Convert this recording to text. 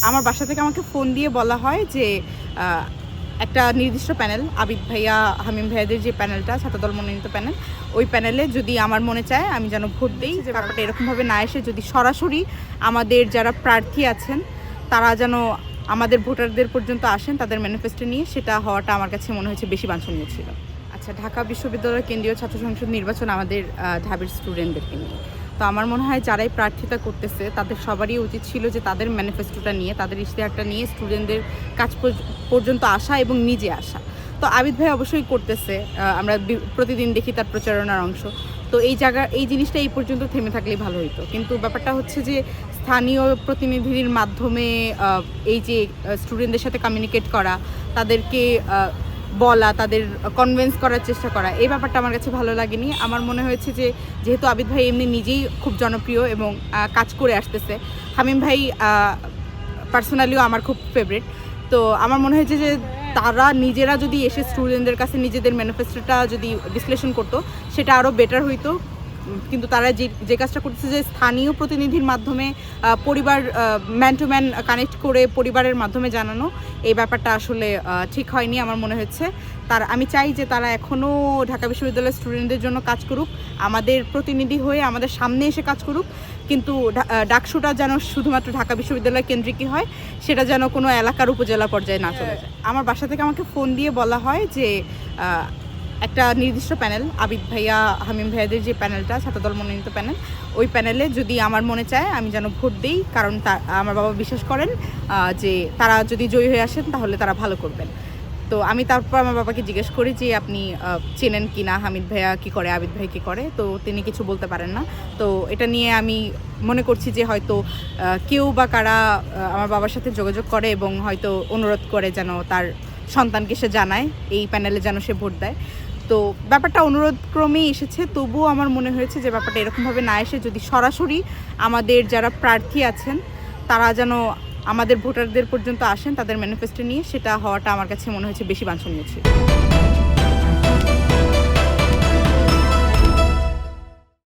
আমার বাসা থেকে আমাকে ফোন দিয়ে বলা হয় যে একটা নির্দিষ্ট প্যানেল, আবিদ ভাইয়া হামিম ভাইয়াদের যে প্যানেলটা, ছাত্রদল মনোনীত প্যানেল, ওই প্যানেলে যদি আমার মনে চায় আমি যেন ভোট দিই। যে ব্যাপারটা এরকমভাবে না এসে যদি সরাসরি আমাদের যারা প্রার্থী আছেন তারা যেন আমাদের ভোটারদের পর্যন্ত আসেন তাদের ম্যানিফেস্টো নিয়ে, সেটা হওয়াটা আমার কাছে মনে হয়েছে বেশি বাঞ্ছনীয় ছিল। আচ্ছা, ঢাকা বিশ্ববিদ্যালয়ের কেন্দ্রীয় ছাত্র সংসদ নির্বাচন আমাদের ঢাবির স্টুডেন্টদেরকে নিয়ে। তো আমার মনে হয় যারাই প্রার্থিতা করতেছে তাদের সবারই উচিত ছিল যে তাদের ম্যানিফেস্টোটা নিয়ে, তাদের ইশতেহারটা নিয়ে স্টুডেন্টদের কাছ পর্যন্ত আসা এবং নিজে আসা। তো আবিদ ভাই অবশ্যই করতেছে, আমরা প্রতিদিন দেখি তার প্রচারণার অংশ। তো এই জিনিসটা এই পর্যন্ত থেমে থাকলেই ভালো হতো। কিন্তু ব্যাপারটা হচ্ছে যে স্থানীয় প্রতিনিধির মাধ্যমে এই যে স্টুডেন্টদের সাথে কমিউনিকেট করা, তাদেরকে বলা, তাদের কনভিন্স করার চেষ্টা করা, এই ব্যাপারটা আমার কাছে ভালো লাগেনি। আমার মনে হয়েছে যে যেহেতু আবিদ ভাই এমনি নিজেই খুব জনপ্রিয় এবং কাজ করে আসতেছে, হামিম ভাই পার্সোনালিও আমার খুব ফেভারিট, তো আমার মনে হয়েছে যে তারা নিজেরা যদি এসে স্টুডেন্টদের কাছে নিজেদের ম্যানিফেস্টোটা যদি বিশ্লেষণ করতো সেটা আরও বেটার হইতো। কিন্তু তারা যে কাজটা করতেছে যে স্থানীয় প্রতিনিধির মাধ্যমে পরিবার ম্যান টু ম্যান কানেক্ট করে পরিবারের মাধ্যমে জানানো, এই ব্যাপারটা আসলে ঠিক হয়নি আমার মনে হচ্ছে। আমি চাই যে তারা এখনও ঢাকা বিশ্ববিদ্যালয়ের স্টুডেন্টদের জন্য কাজ করুক, আমাদের প্রতিনিধি হয়ে আমাদের সামনে এসে কাজ করুক, কিন্তু ডাকসুটা যেন শুধুমাত্র ঢাকা বিশ্ববিদ্যালয় কেন্দ্রিকই হয়, সেটা যেন কোনো এলাকার উপজেলা পর্যায়ে না চলে যায়। আমার বাসা থেকে আমাকে ফোন দিয়ে বলা হয় যে একটা নির্দিষ্ট প্যানেল, আবিদ ভাইয়া হামিম ভাইয়াদের যে প্যানেলটা, ছাত্রদল মনোনীত প্যানেল, ওই প্যানেলে যদি আমার মনে চায় আমি যেন ভোট দিই, কারণ আমার বাবা বিশ্বাস করেন যে তারা যদি জয়ী হয়ে আসেন তাহলে তারা ভালো করবেন। তো আমি তারপর আমার বাবাকে জিজ্ঞেস করি যে আপনি চেনেন কি না, হামিদ ভাইয়া কী করে, আবিদ ভাই কী করে, তো তিনি কিছু বলতে পারেন না। তো এটা নিয়ে আমি মনে করছি যে হয়তো কেউ বা কারা আমার বাবার সাথে যোগাযোগ করে এবং হয়তো অনুরোধ করে যেন তার সন্তানকে সে জানায় এই প্যানেলে যেন সে ভোট দেয়। তো ব্যাপারটা অনুরোধ ক্রমেই এসেছে, তবুও আমার মনে হয়েছে যে ব্যাপারটা এরকমভাবে না এসে যদি সরাসরি আমাদের যারা প্রার্থী আছেন তারা যেন আমাদের ভোটারদের পর্যন্ত আসেন তাদের ম্যানিফেস্টো নিয়ে, সেটা হওয়াটা আমার কাছে মনে হয়েছে বেশি বাঞ্ছনীয় ছিল।